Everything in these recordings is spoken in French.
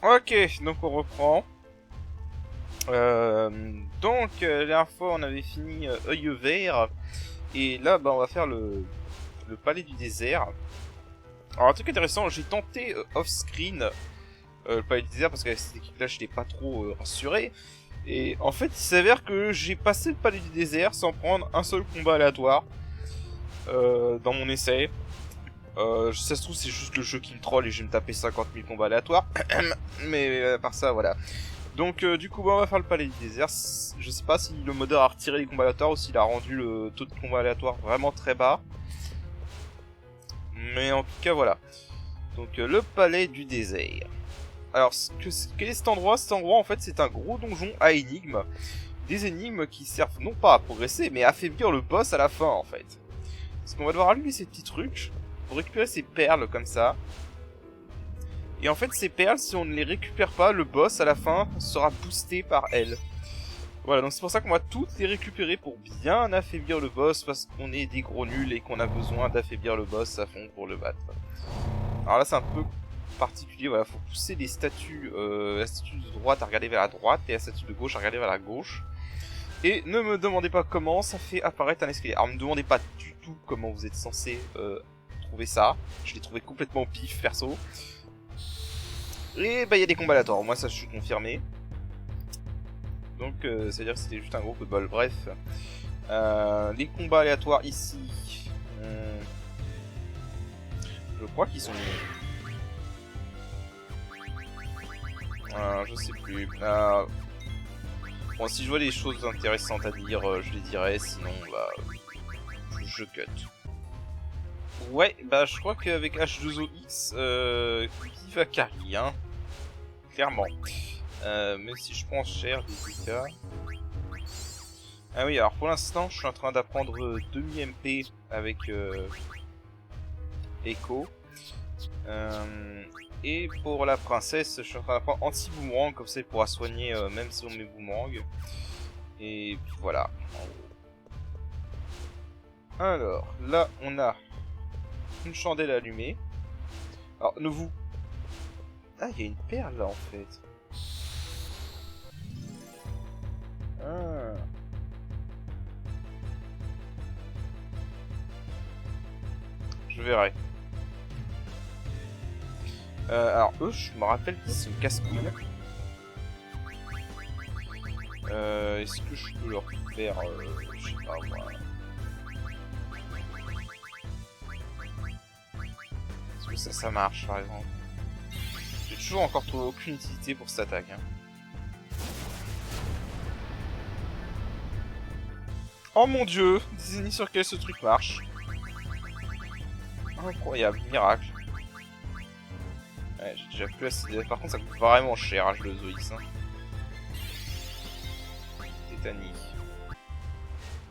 Ok, donc on reprend. La dernière fois on avait fini œil vert. Et là bah, on va faire le palais du désert. Alors un truc intéressant, j'ai tenté off-screen le palais du désert parce qu'avec cette équipe là je n'étais pas trop rassuré. Et en fait il s'avère que j'ai passé le palais du désert sans prendre un seul combat aléatoire dans mon essai. Ça se trouve c'est juste le jeu qui me troll et je vais me taper 50 000 combats aléatoires. Mais à part ça voilà. Donc du coup bah, on va faire le palais du désert. Je sais pas si le modeur a retiré les combats aléatoires ou s'il a rendu le taux de combat aléatoire vraiment très bas. Mais en tout cas voilà. Donc le palais du désert. Alors quel est cet endroit? Cet endroit en fait c'est un gros donjon à énigmes. Des énigmes qui servent non pas à progresser mais à affaiblir le boss à la fin en fait. Parce qu'on va devoir allumer ces petits trucs pour récupérer ces perles comme ça. Et en fait ces perles si on ne les récupère pas, le boss à la fin sera boosté par elles. Voilà, donc c'est pour ça qu'on va toutes les récupérer pour bien affaiblir le boss, parce qu'on est des gros nuls et qu'on a besoin d'affaiblir le boss à fond pour le battre. Alors là c'est un peu particulier, voilà, faut pousser les statues, la statue de droite à regarder vers la droite et la statue de gauche à regarder vers la gauche. Et ne me demandez pas comment, ça fait apparaître un escalier. Alors ne me demandez pas du tout comment vous êtes censé trouver ça, je l'ai trouvé complètement pif perso. Et bah il y a des combats aléatoires, moi ça je suis confirmé. Donc ça veut dire que c'était juste un gros coup de bol. Bref. Les combats aléatoires ici. Je crois qu'ils sont... je sais plus. Bon, si je vois des choses intéressantes à dire, je les dirai. Sinon, bah... je cut. Ouais, bah je crois qu'avec H2OX, qui va carry, hein. Clairement. Même si je prends cher des dégâts. Ah oui, alors pour l'instant, je suis en train d'apprendre demi-MP avec Echo. Et pour la princesse, je suis en train d'apprendre anti-boomerang, comme ça il pourra soigner même si on met boomerang. Et puis voilà. Alors, là, on a une chandelle allumée. Alors, ne vous... Ah, il y a une perle là en fait. Ah. Je verrai. Alors eux, je me rappelle qu'ils sont casse-couilles. Est-ce que je peux leur faire... je sais pas moi... Est-ce que ça marche par exemple? J'ai toujours encore trouvé aucune utilité pour cette attaque. Hein. Oh mon dieu! Des ennemis sur lesquels ce truc marche. Incroyable, miracle. Ouais, j'ai déjà plus assez... Par contre, ça coûte vraiment cher, H2OX. Hein. Tétanie.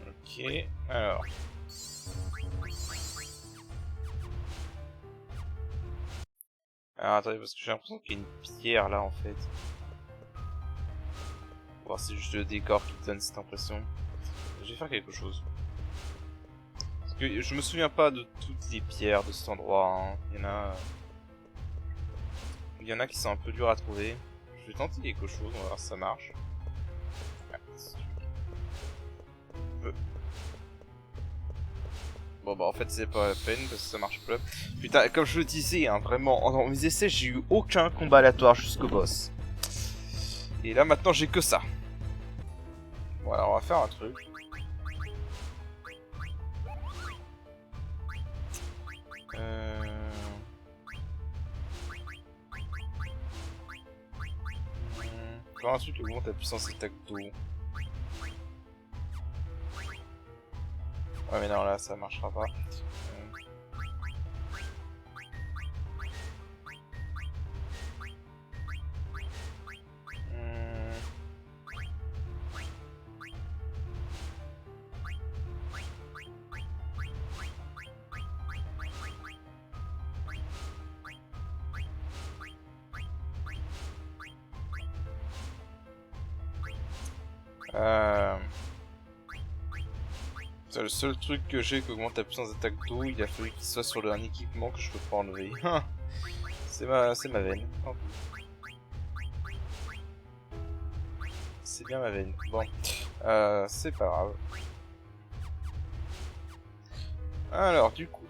Ok, alors... Alors attendez, parce que j'ai l'impression qu'il y a une pierre là en fait. Ou voir si c'est juste le décor qui donne cette impression. Je vais faire quelque chose. Parce que je me souviens pas de toutes les pierres de cet endroit. Hein. Il y en a qui sont un peu durs à trouver. Je vais tenter quelque chose, on va voir si ça marche. Bon bah en fait c'est pas la peine parce que ça marche pas. Putain, comme je le disais, hein, vraiment, dans mes essais j'ai eu aucun combat aléatoire jusqu'au boss. Et là maintenant j'ai que ça. Bon alors on va faire un truc. Faire un truc qui augmente la puissance d'attaque d'eau. Ouais mais non là ça marchera pas. C'est le seul truc que j'ai qui augmente la puissance d'attaque d'eau, il a fallu qu'il soit sur un équipement que je peux pas enlever. C'est ma veine. c'est bien ma veine. Bon, c'est pas grave. Alors, du coup...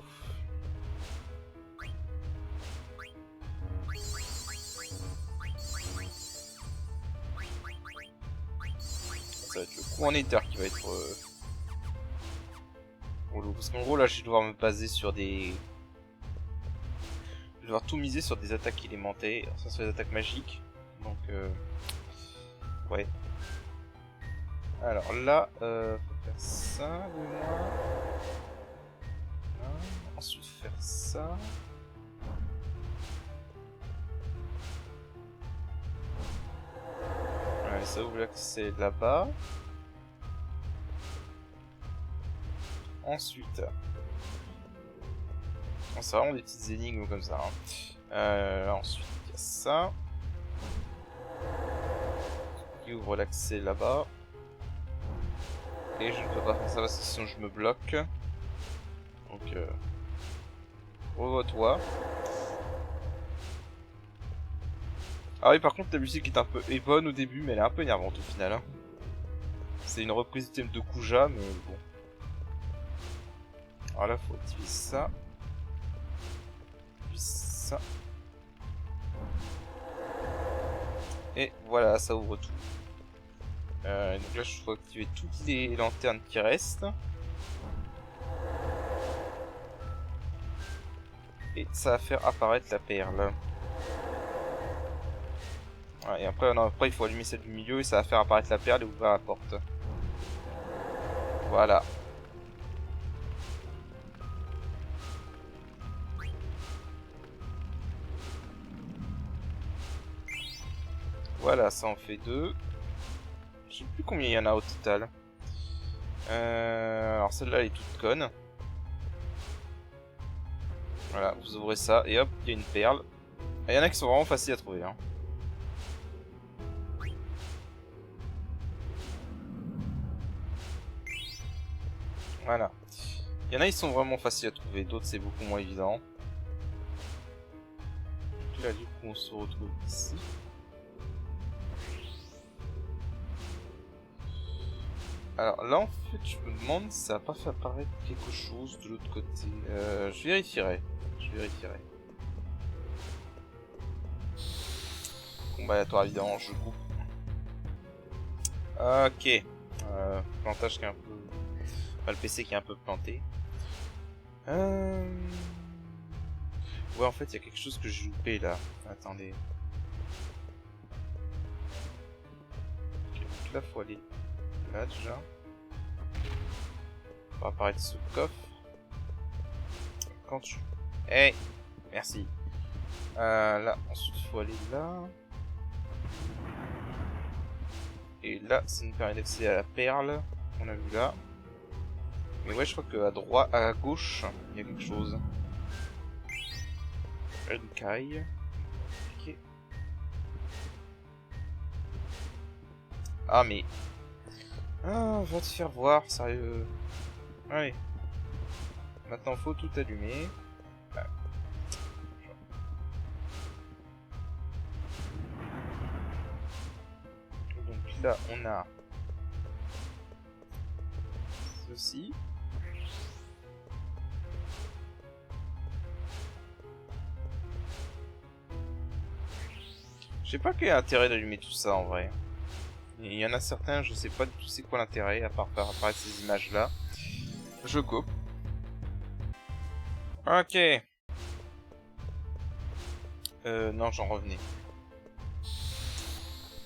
ça va être le coup en éther qui va être... relou. Parce qu'en gros, là, je vais devoir me baser sur des... Je vais devoir tout miser sur des attaques élémentaires, ça sur les attaques magiques. Donc, ouais. Alors là, faut faire ça, de moi. Ensuite faire ça. Ouais, ça ouvre l'accès là-bas. Ensuite... Oh, c'est vraiment des petites énigmes comme ça. Hein. Ensuite, il y a ça. Qui ouvre l'accès là-bas. Et je ne peux pas faire ça parce que sinon je me bloque. Donc, revois-toi. Ah oui, par contre, la musique est bonne au début, mais elle est un peu énervante au final. Hein. C'est une reprise du thème de Kuja, mais bon. Alors là, faut activer ça. Puis ça. Et voilà, ça ouvre tout. Donc là, je dois activer toutes les lanternes qui restent. Et ça va faire apparaître la perle. Voilà, et après, non, après, il faut allumer celle du milieu et ça va faire apparaître la perle et ouvrir la porte. Voilà. Voilà, ça en fait 2. Je sais plus combien il y en a au total. Alors celle-là, elle est toute conne. Voilà, vous ouvrez ça et hop, il y a une perle. Il y en a qui sont vraiment faciles à trouver. Hein. Voilà. Il y en a, ils sont vraiment faciles à trouver. D'autres, c'est beaucoup moins évident. Donc là, du coup, on se retrouve ici. Alors là, en fait, je me demande si ça va pas fait apparaître quelque chose de l'autre côté. Je vérifierai. Combat aléatoire, évidemment, je coupe. Ok. Plantage qui est un peu... Enfin, le PC qui est un peu planté. Ouais, en fait, il y a quelque chose que j'ai loupé là. Attendez. Ok, donc là, faut aller là déjà. Va apparaître ce coffre. Quand tu... Hey, merci. Là, ensuite, il faut aller là. Et là, ça nous permet d'accéder à la perle qu'on a vu là. Mais ouais, je crois qu'à droite, à gauche, il y a quelque chose. Une caille. Ok. Ah, mais... Ah, va te faire voir, sérieux. Allez. Maintenant, faut tout allumer. Ah. Donc là, on a... ceci. Je sais pas quel est l'intérêt d'allumer tout ça en vrai. Il y en a certains, je sais pas du tout c'est quoi l'intérêt, à part faire apparaître ces images là. Je coupe. Ok. Non, j'en revenais.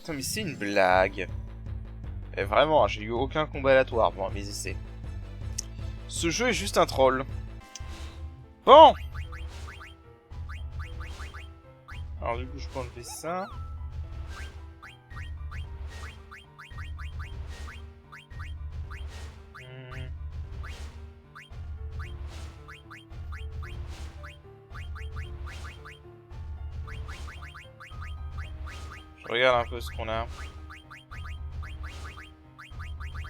Putain, mais c'est une blague. Et vraiment, j'ai eu aucun combat aléatoire pendant mes essais. Ce jeu est juste un troll. Bon. Alors du coup, je peux enlever ça. Je regarde un peu ce qu'on a.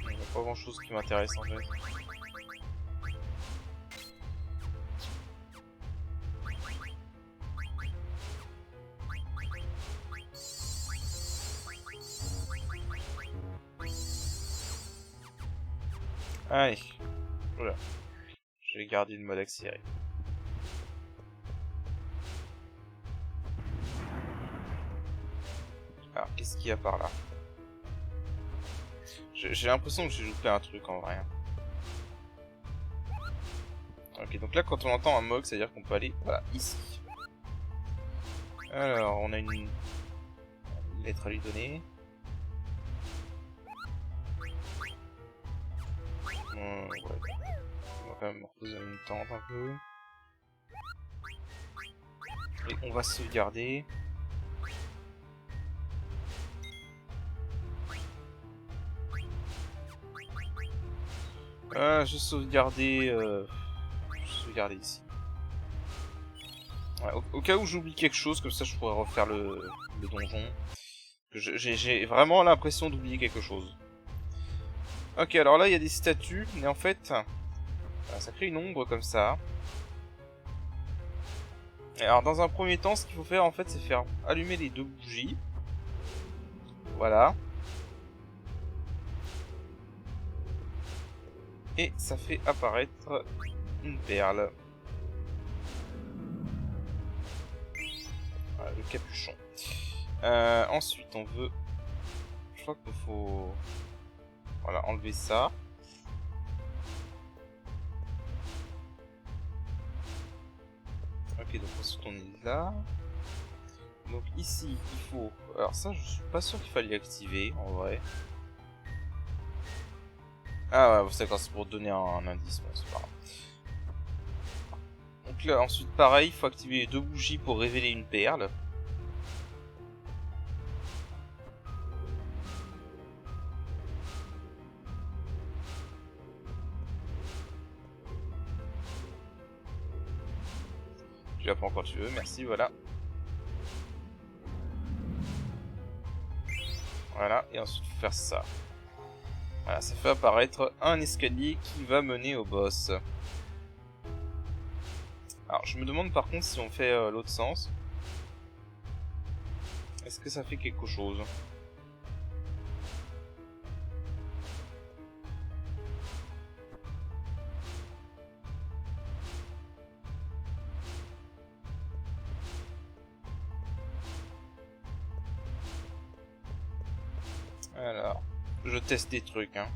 Il n'y a pas grand chose qui m'intéresse en fait. Allez. Voilà. Je vais garder le mode accéléré. Alors, qu'est-ce qu'il y a par là? J'ai l'impression que j'ai loupé un truc en vrai. Ok, donc là, quand on entend un mog, c'est-à-dire qu'on peut aller voilà, ici. Alors, on a une lettre à lui donner. Ouais. On va quand même reposer une tente un peu. Et on va sauvegarder. Je sauvegardais ici. Ouais, au cas où j'oublie quelque chose, comme ça je pourrais refaire le donjon. J'ai vraiment l'impression d'oublier quelque chose. Ok, alors là il y a des statues, mais en fait, ça crée une ombre comme ça. Et alors dans un premier temps, ce qu'il faut faire en fait, c'est faire allumer les 2 bougies. Voilà. Et ça fait apparaître une perle. Voilà, le capuchon. Ensuite, on veut... Je crois qu'il faut... Voilà, enlever ça. Ok, donc ensuite on est là. Donc ici, il faut... Alors ça, je suis pas sûr qu'il fallait l'activer, en vrai. Ah ouais, d'accord, c'est pour donner un indice, bon, c'est pas grave. Donc là, ensuite, pareil, il faut activer les 2 bougies pour révéler une perle. Tu la prends quand tu veux, merci, voilà. Voilà, et ensuite, il faut faire ça. Voilà, ça fait apparaître un escalier qui va mener au boss. Alors, je me demande par contre si on fait l'autre sens. Est-ce que ça fait quelque chose? Alors, je teste des trucs, hein.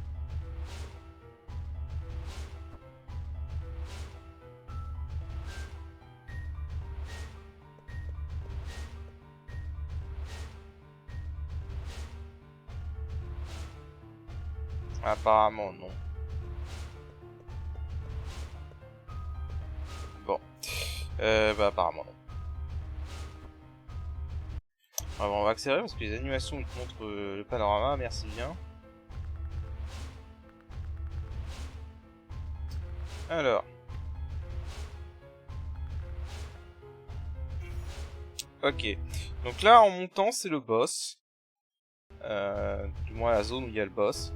Apparemment, non. Bon. Bah, apparemment, non. Alors, on va accélérer parce que les animations nous montrent le panorama, merci bien. Alors. Ok. Donc là, en montant, c'est le boss. Du moins la zone où il y a le boss.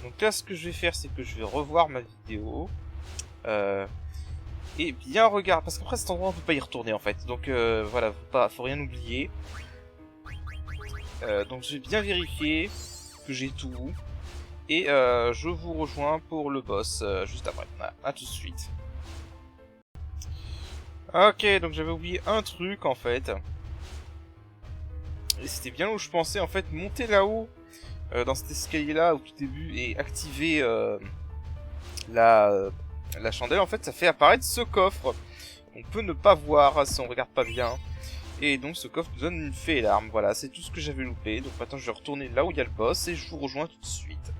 Donc là, ce que je vais faire, c'est que je vais revoir ma vidéo. Et bien regarder, parce qu'après cet endroit, on peut pas y retourner en fait. Donc voilà, faut rien oublier. Donc je vais bien vérifier que j'ai tout. Et je vous rejoins pour le boss juste après. Voilà, à tout de suite. Ok, donc j'avais oublié un truc en fait. Et c'était bien où je pensais en fait monter là-haut dans cet escalier là au tout début et activer la chandelle. En fait ça fait apparaître ce coffre. On peut ne pas voir si on regarde pas bien. Et donc ce coffre nous donne une fée et l'arme. Voilà, c'est tout ce que j'avais loupé. Donc maintenant je vais retourner là où il y a le boss et je vous rejoins tout de suite.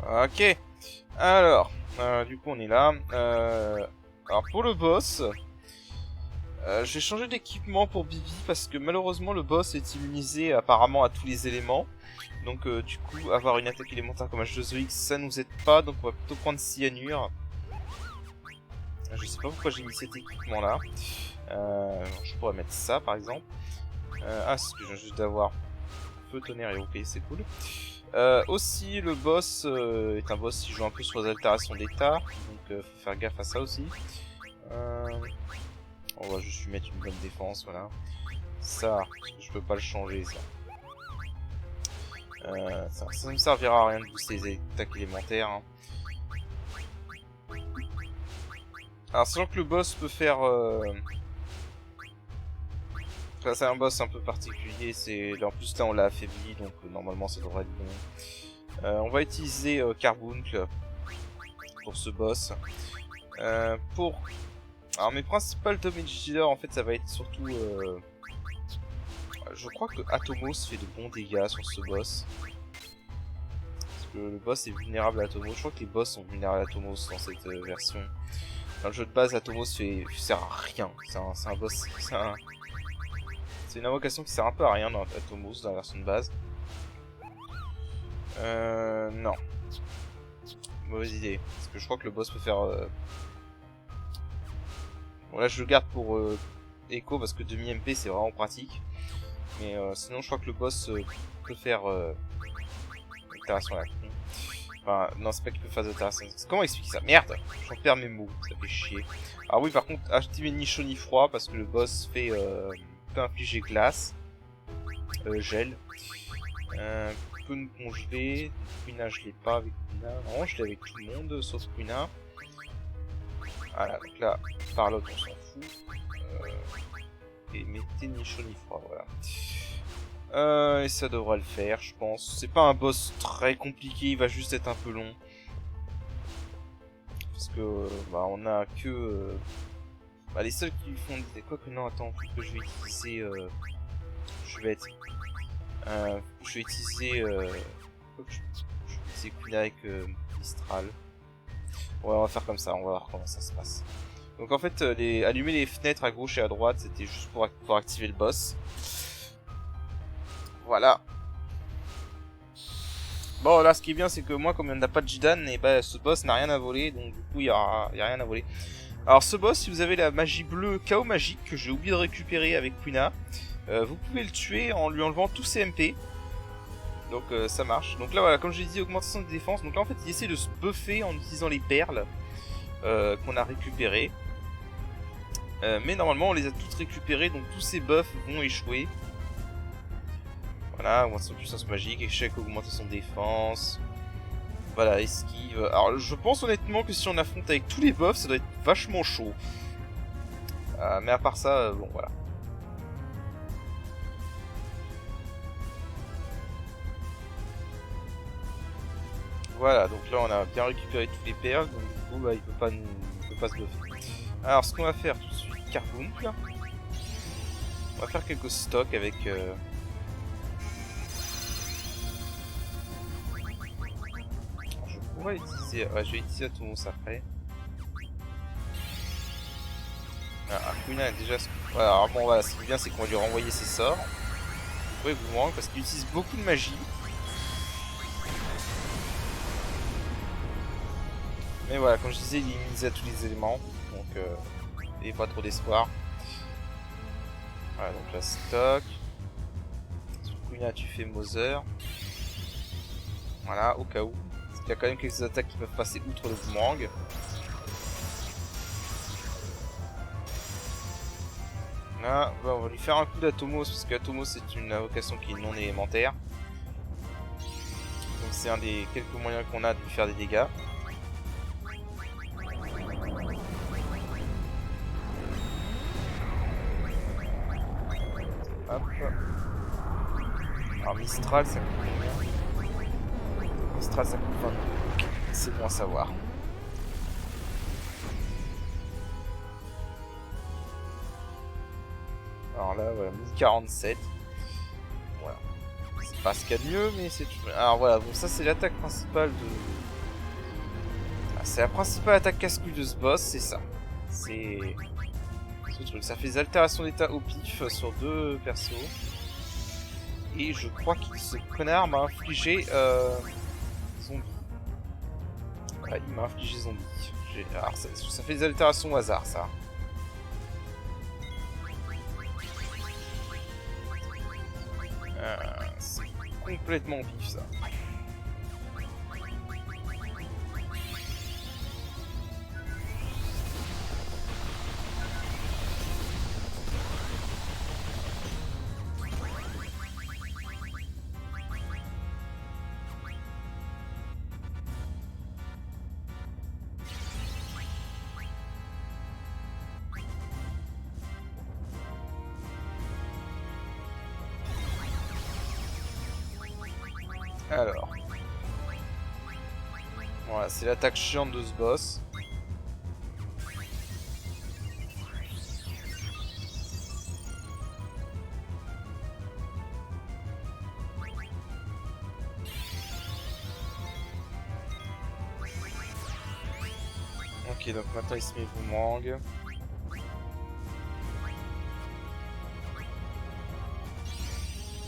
Ok. Alors, du coup on est là. Alors pour le boss, j'ai changé d'équipement pour Bibi parce que malheureusement le boss est immunisé apparemment à tous les éléments. Donc du coup avoir une attaque élémentaire comme H2OX ça nous aide pas. Donc on va plutôt prendre Cyanure. Je sais pas pourquoi j'ai mis cet équipement là. Je pourrais mettre ça par exemple. Ah, c'est ce que je viens juste d'avoir. Feu, tonnerre et OP, c'est cool. Aussi, le boss est un boss qui joue un peu sur les altérations d'état. Donc, faut faire gaffe à ça aussi. On va juste lui mettre une bonne défense, voilà. Ça, parce que je peux pas le changer, ça. Ça ne me servira à rien de booster les attaques élémentaires. Hein. Alors, sachant que le boss peut faire... Enfin, c'est un boss un peu particulier, en plus là on l'a affaibli, donc normalement ça devrait être bon. On va utiliser Carbuncle pour ce boss. Alors mes principales damage dealers en fait ça va être surtout... Je crois que Atomos fait de bons dégâts sur ce boss. Parce que le boss est vulnérable à Atomos. Je crois que les boss sont vulnérables à Atomos dans cette version. Dans le jeu de base, Atomos sert à rien. C'est un boss... C'est une invocation qui sert un peu à rien dans Atomos, dans la version de base. Non. Mauvaise idée. Parce que je crois que le boss peut faire... Bon là je le garde pour Echo parce que demi-MP c'est vraiment pratique. Mais sinon je crois que le boss peut faire... Altération à la con. Enfin, non c'est pas qu'il peut faire d'altération. Comment expliquer ça? Merde! J'en perds mes mots, ça fait chier. Ah oui par contre, activez ni chaud ni froid parce que le boss fait... peut infliger glace, gel, peut nous congeler. Quina je l'ai pas avec Quina, non je l'ai avec tout le monde sauf Quina. Voilà donc là par l'autre on s'en fout. Et mettez ni chaud ni froid, voilà. Et ça devra le faire je pense. C'est pas un boss très compliqué, il va juste être un peu long. Parce que bah on a que... Bah, les seuls qui font des... Quoi que non, attends, que je vais utiliser... Je vais utiliser... Je vais utiliser Quina avec Mistral. Ouais, on va faire comme ça, on va voir comment ça se passe. Donc en fait, allumer les fenêtres à gauche et à droite, c'était juste pour activer le boss. Voilà. Bon, là, ce qui est bien, c'est que moi, comme il n'y en a pas de Jidan, et bah, ce boss n'a rien à voler, donc du coup, il y a rien à voler. Alors ce boss, si vous avez la magie bleue chaos magique que j'ai oublié de récupérer avec Quina, vous pouvez le tuer en lui enlevant tous ses MP. Donc ça marche. Donc là voilà, comme je l'ai dit, augmentation de défense. Donc là en fait il essaie de se buffer en utilisant les perles qu'on a récupérées. Mais normalement on les a toutes récupérées, donc tous ces buffs vont échouer. Voilà, augmentation de puissance magique, échec, augmentation de défense. Voilà, esquive. Alors je pense honnêtement que si on affronte avec tous les buffs, ça doit être vachement chaud. Mais à part ça, bon voilà. Voilà, donc là on a bien récupéré toutes les perles, donc du coup bah, il peut pas se buffer. Alors ce qu'on va faire tout de suite, Carbuncle. On va faire quelques stocks avec... On va utiliser... Ouais, je vais utiliser Atomos après. Ah, Quina a déjà... Voilà, alors bon, voilà, ce qui est bien, c'est qu'on va lui renvoyer ses sorts. Oui, boomerang, parce qu'il utilise beaucoup de magie. Mais voilà, comme je disais, il est immunisé à tous les éléments. Donc, il n'y a pas trop d'espoir. Voilà, donc là, stock. Sur Quina, tu fais Mother. Voilà, au cas où. Il y a quand même quelques attaques qui peuvent passer outre le boomerang. Là, bah, on va lui faire un coup d'Atomos, parce qu'Atomos c'est une invocation qui est non élémentaire. Donc c'est un des quelques moyens qu'on a de lui faire des dégâts. Hop. Alors Mistral ça coûte combien? Mistral ça coûte 20. C'est bon à savoir. Alors là, voilà, 1047. Voilà. C'est pas ce qu'il y a de mieux, mais c'est... Alors voilà, bon ça c'est l'attaque principale de... Ah, c'est la principale attaque casse-couille de ce boss, c'est ça. C'est... ce truc, ça fait des altérations d'état au pif sur deux persos. Et je crois que ce connard m'a infligé... zombie. Ouais, il m'a infligé zombie. Alors ça fait des altérations au hasard, ça. C'est complètement pif ça. Alors. Voilà, c'est l'attaque chiante de ce boss. Ok, donc maintenant il se met boomerang.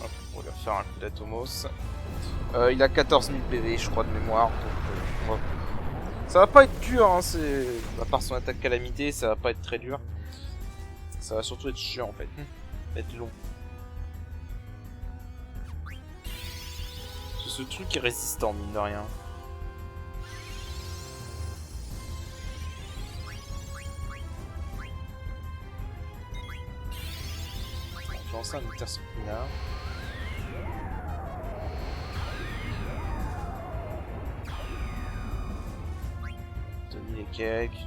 Hop, on va lui faire un coup d'atomos. Il a 14 000 PV, je crois, de mémoire. Donc, ça va pas être dur, hein, à part son attaque calamité, ça va pas être très dur. Ça va surtout être chiant en fait. Être long. Ce truc est résistant, mine de rien. Je vais lancer un interspinard. Tony les cakes.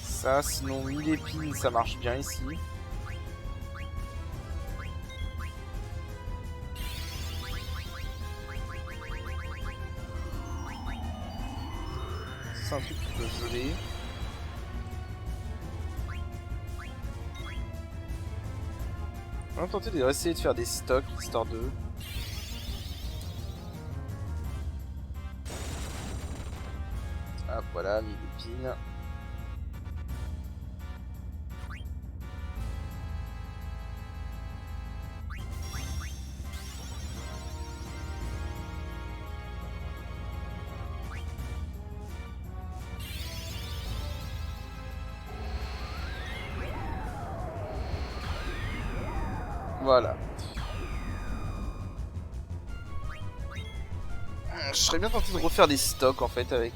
Ça, sinon 1000 épines, ça marche bien ici. C'est un truc qui peut geler. On va tenter d'essayer de faire des stocks, histoire de... Ah voilà, 1000 épines. Voilà. Je serais bien tenté de refaire des stocks en fait avec...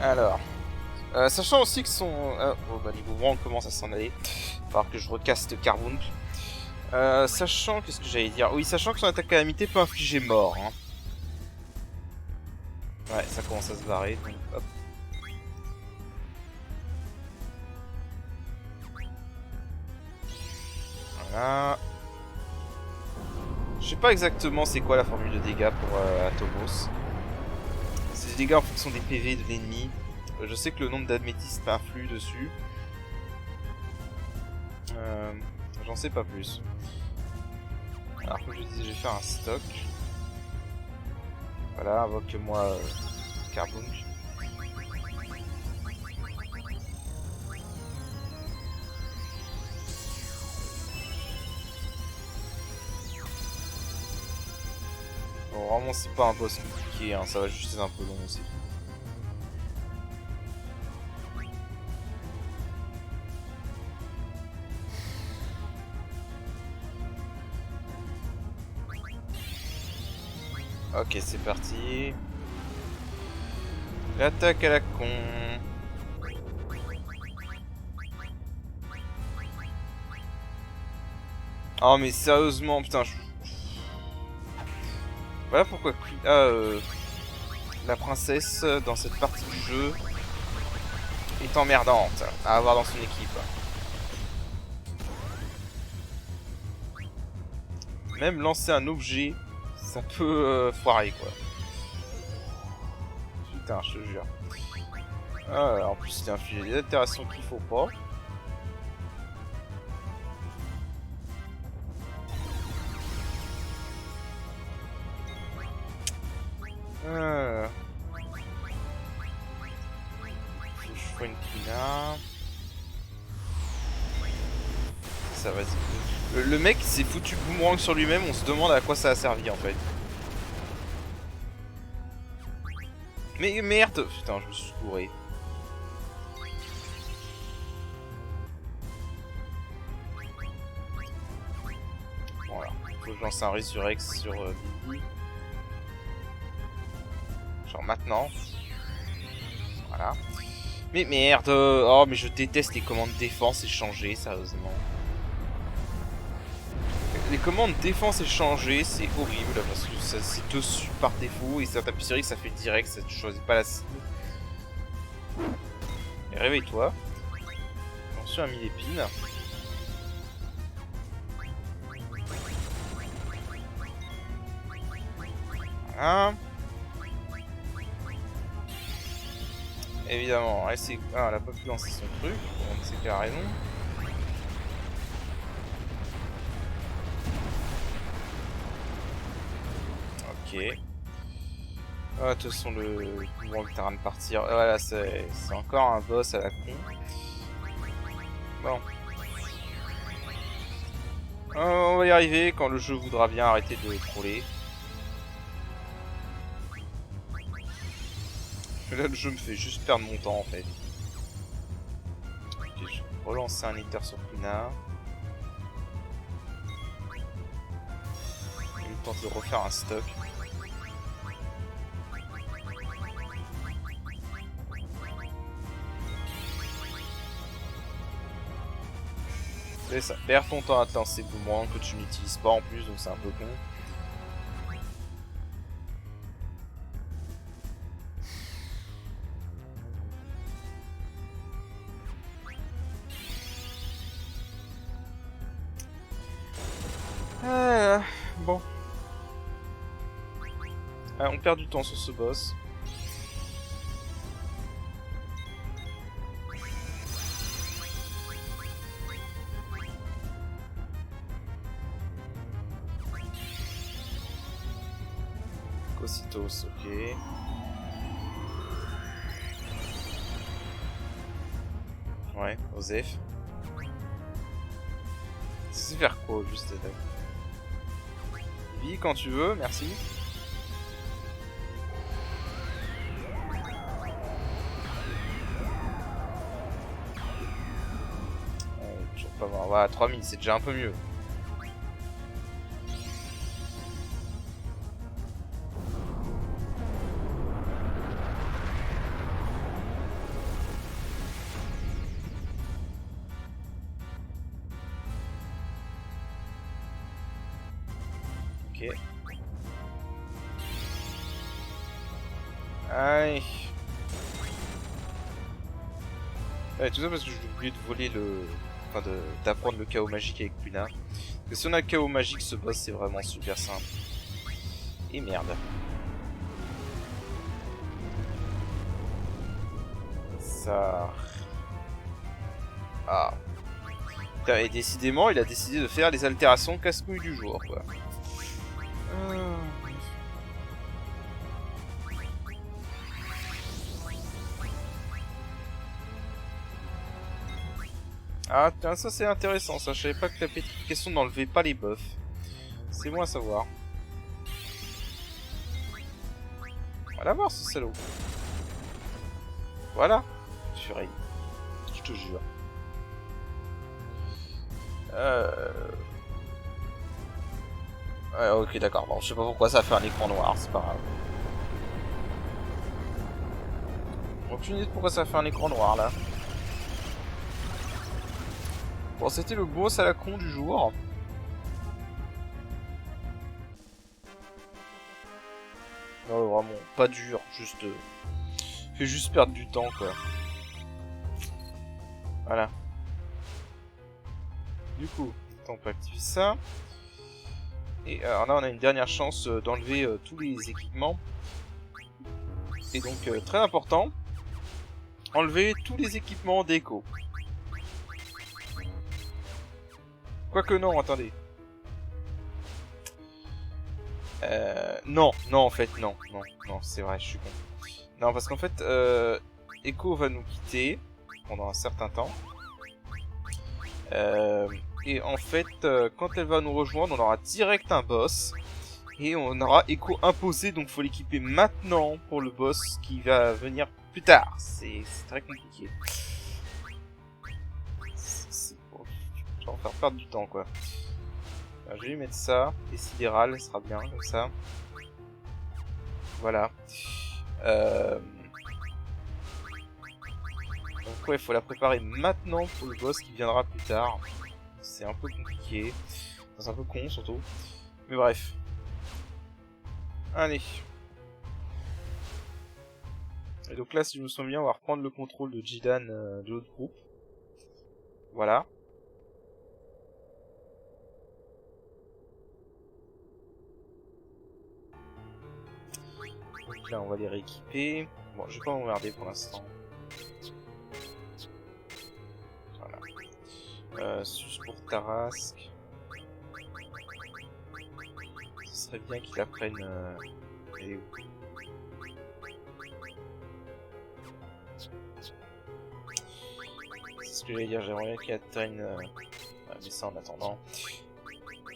Alors... sachant aussi que son... oh bah niveau boomerang commence à s'en aller. Il va falloir que je recaste Carbuncle. Sachant... Qu'est-ce que j'allais dire? Oui, sachant que son attaque calamité peut infliger mort. Hein. Ouais, ça commence à se barrer, donc hop. Voilà. Je sais pas exactement c'est quoi la formule de dégâts pour Atomos. C'est des dégâts en fonction des PV de l'ennemi. Je sais que le nombre d'admétistes influe dessus. J'en sais pas plus. Alors comme je disais, je vais faire un stock. Voilà, invoque-moi Carbuncle. Bon, vraiment c'est pas un boss compliqué, hein, ça va juste être un peu long aussi. Ok, c'est parti. L'attaque à la con. Oh mais sérieusement, putain, voilà pourquoi la princesse dans cette partie du jeu est emmerdante à avoir dans son équipe. Même lancer un objet, ça peut foirer quoi. Putain, je te jure. Ah, en plus, il a infligé des altérations qu'il faut pas. Je fais une Kina. Ça va. Le mec s'est foutu boomerang sur lui-même, on se demande à quoi ça a servi en fait. Mais merde! Putain, je me suis bourré. Voilà. Faut que je lance un Resurrex sur Bibi. Genre maintenant. Voilà. Mais merde! Oh, mais je déteste les commandes défense et changer, sérieusement. les commandes défense et changer, c'est horrible parce que c'est dessus par défaut et ça t'appuie sur X, ça fait direct, ça, tu choisis pas la cible. Et réveille-toi. Attention à 1000 épines. Hein? Évidemment, elle, elle a pas pu lancer son truc, donc c'est qu'elle a raison. Ok. Ah, de toute façon, le mouvement qui est en train de partir. Voilà, c'est encore un boss à la con. Bon. On va y arriver quand le jeu voudra bien arrêter de troller. Là, le jeu me fait juste perdre mon temps en fait. Ok, je vais relancer un éther sur Kuna. Je vais tenter de refaire un stock. C'est ça, perds ton temps à te lancer boomerang que tu n'utilises pas en plus, donc c'est un peu con. Bon. On perd du temps sur ce boss. Cositos, ok. Ouais, Osef. C'est faire quoi juste là? Vie quand tu veux, merci. Toujours pas voir. Voilà, 3000, c'est déjà un peu mieux. Ok. Aïe. Ouais, tout ça parce que j'ai oublié de voler le... Enfin, d'apprendre le chaos magique avec Kuna. Parce que si on a le chaos magique, ce boss, c'est vraiment super simple. Et merde. Ça... Ah. Et décidément, il a décidé de faire les altérations casse-couilles du jour, quoi. Ah, tiens, ça c'est intéressant, ça. Je savais pas que la pétrification n'enlevait pas les buffs. C'est bon à savoir. On va l'avoir, ce salaud. Voilà. Furie. Je te jure. Ouais, ok, d'accord. Bon, je sais pas pourquoi ça fait un écran noir, c'est pas grave. Aucune idée de pourquoi ça fait un écran noir, là. Bon, c'était le boss à la con du jour. Non, vraiment, pas dur, juste... fait juste perdre du temps, quoi. Voilà. Du coup, on peut activer ça. Et alors là, on a une dernière chance d'enlever tous les équipements. Et donc, très important, enlever tous les équipements d'écho. Quoique non, attendez. Non, en fait, non, c'est vrai, je suis con. Non, parce qu'en fait, Echo va nous quitter pendant un certain temps. Et en fait, quand elle va nous rejoindre, on aura direct un boss. Et on aura Echo imposé, donc faut l'équiper maintenant pour le boss qui va venir plus tard. C'est très compliqué. Je vais en faire perdre du temps, quoi. Alors, je vais lui mettre ça. Et sidéral, ce sera bien, comme ça. Voilà. Donc ouais, il faut la préparer maintenant pour le boss qui viendra plus tard. C'est un peu compliqué. C'est un peu con surtout. Mais bref. Allez. Et donc là, si je me souviens bien, on va reprendre le contrôle de Jidan de l'autre groupe. Voilà. Donc là, on va les rééquiper. Bon, je vais pas m'emmerder pour l'instant. Voilà. Sus pour Tarasque. Ce serait bien qu'il apprenne... Elle est où? C'est ce que j'allais dire, j'aimerais bien qu'il apprenne... mais ça en attendant.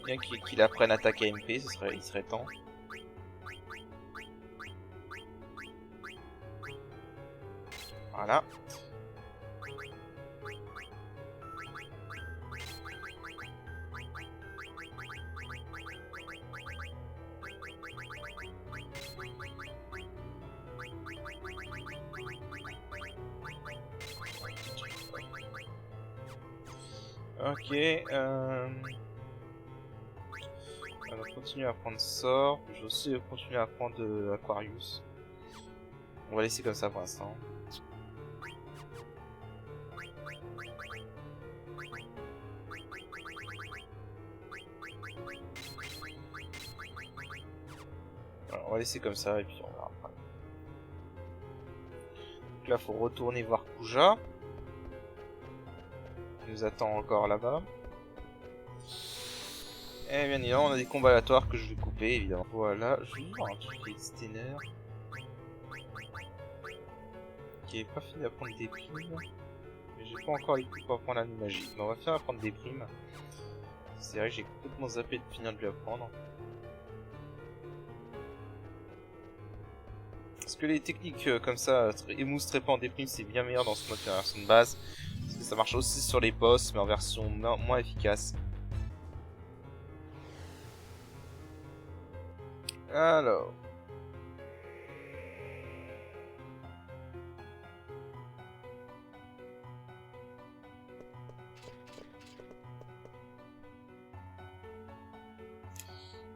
Bien qu'il apprenne à attaquer MP, il serait temps. Voilà. Ok, on va continuer à prendre sort. Je vais aussi continuer à prendre Aquarius. On va laisser comme ça pour l'instant. Voilà, on va laisser comme ça et puis on verra après. Donc là, faut retourner voir Kuja. Il nous attend encore là-bas. Et bien évidemment, on a des combats aléatoires que je vais couper évidemment. Voilà, je vais voir un truc avec Stener. Qui est pas fini d'apprendre des primes. Mais j'ai pas encore les coups pour apprendre la magie. Mais on va faire apprendre des primes. C'est vrai que j'ai complètement zappé de finir de lui apprendre. Parce que les techniques comme ça, émousse trépant des primes, c'est bien meilleur dans ce mode version de base. Parce que ça marche aussi sur les boss, mais en version moins efficace. Alors.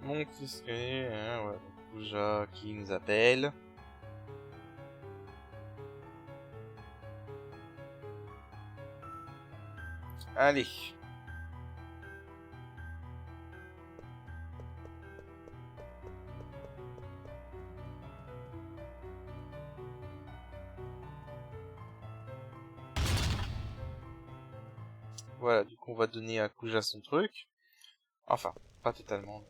Mon petit hein, ouais. Kuja qui nous appelle. Allez. Voilà, du coup on va donner à Kuja son truc. Enfin, pas totalement.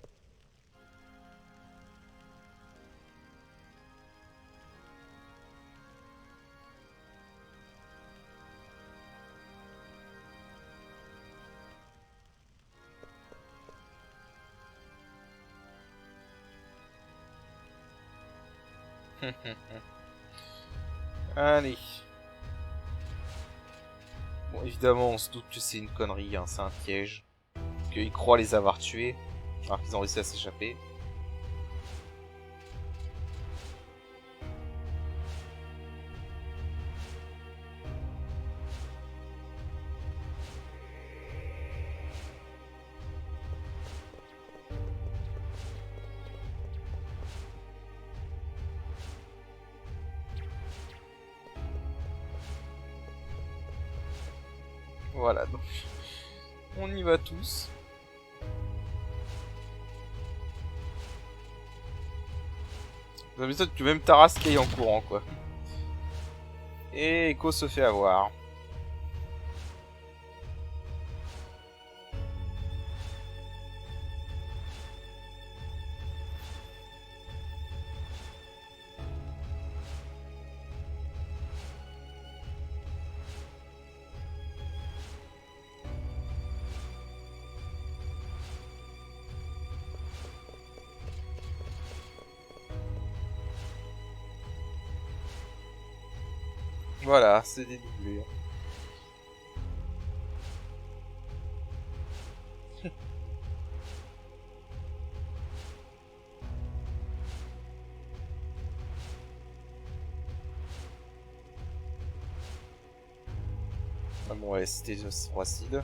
Allez. Bon, évidemment, on se doute que c'est une connerie, hein, c'est un piège. Qu'ils croient les avoir tués, alors qu'ils ont réussi à s'échapper. Voilà, donc on y va tous. Ça m'étonne que même Tarasque aille en courant, quoi. Et Echo se fait avoir. Voilà, c'est dédoublé. Ah bon, ouais, c'était Racide.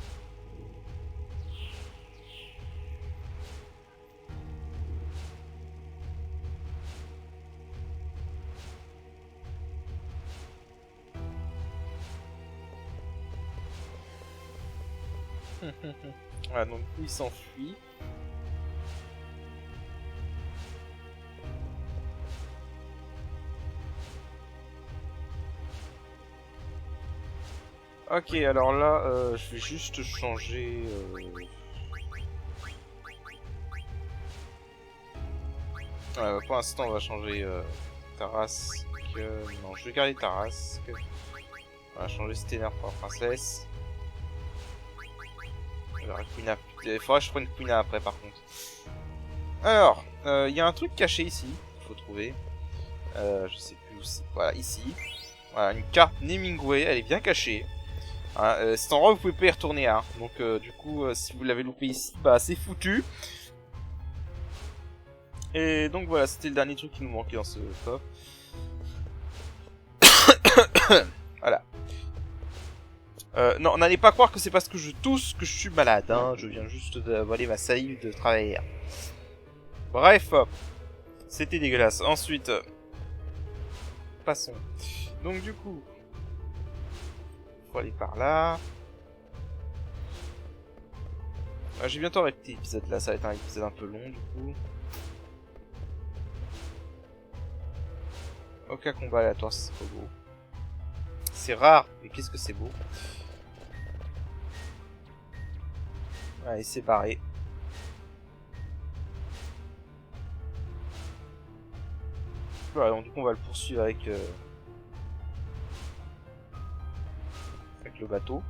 Voilà, donc du coup il s'enfuit. Ok, alors là, je vais juste changer... pour l'instant, on va changer Tarasque. Non, je vais garder Tarasque. On va changer Stener pour la princesse. Alors, Quina... Il faudra que je prenne Quina après, par contre. Alors, il y a un truc caché ici, qu'il faut trouver. Je sais plus où c'est. Voilà, ici. Voilà, une carte Namingway, elle est bien cachée. Hein, cet endroit, vous pouvez pas y retourner. Hein. Donc, du coup, si vous l'avez loupé ici, bah, c'est foutu. Et donc, voilà, c'était le dernier truc qui nous manquait dans ce coffre. Voilà. Non, n'allez pas croire que c'est parce que je tousse que je suis malade. Hein. Je viens juste d'avaler ma salive de travail. Bref, c'était dégueulasse. Ensuite, passons. Donc, du coup, faut aller par là. J'ai bientôt arrêté l'épisode là, ça va être un épisode un peu long du coup. Aucun combat aléatoire, c'est pas beau. C'est rare, mais qu'est-ce que c'est beau. Allez, c'est barré. Voilà, donc du coup on va le poursuivre avec le bateau.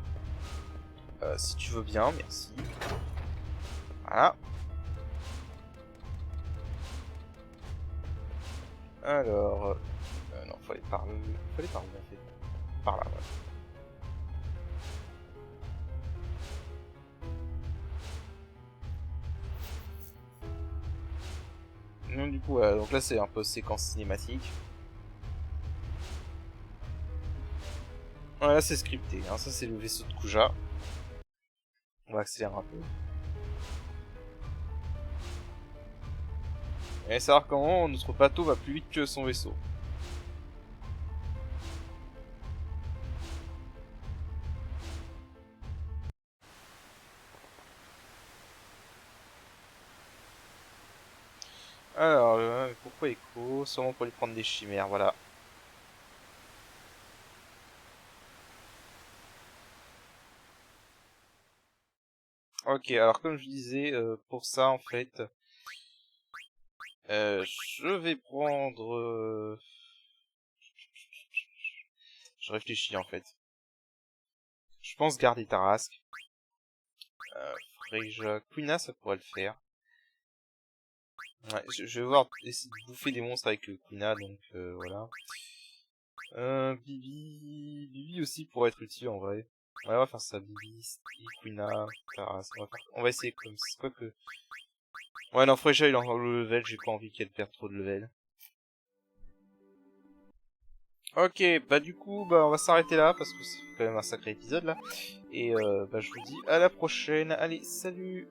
Si tu veux bien, merci. Voilà. Alors... non, faut aller par là. Faut aller par où en fait? Par là, voilà. Donc du coup, donc là c'est un peu séquence cinématique. Voilà, c'est scripté. Hein. Ça c'est le vaisseau de Kuja. On va accélérer un peu. Et savoir comment notre bateau va plus vite que son vaisseau. Alors, pourquoi écho? Sûrement pour lui prendre des chimères, voilà. Ok, alors comme je disais, pour ça en fait, je vais prendre... Je réfléchis en fait. Je pense garder Tarasque. Freyja, Quina, ça pourrait le faire. Ouais, je vais voir, essayer de bouffer des monstres avec Quina, donc voilà. Bibi aussi pourrait être utile en vrai. Ouais, on va faire ça, Bibi, Steve, Quina, Tarasque. On va essayer comme ça, quoi que... Ouais, non, Freyja, il a encore le level, j'ai pas envie qu'elle perde trop de level. Ok, bah du coup, bah on va s'arrêter là, parce que c'est quand même un sacré épisode là. Et bah je vous dis à la prochaine, allez, salut!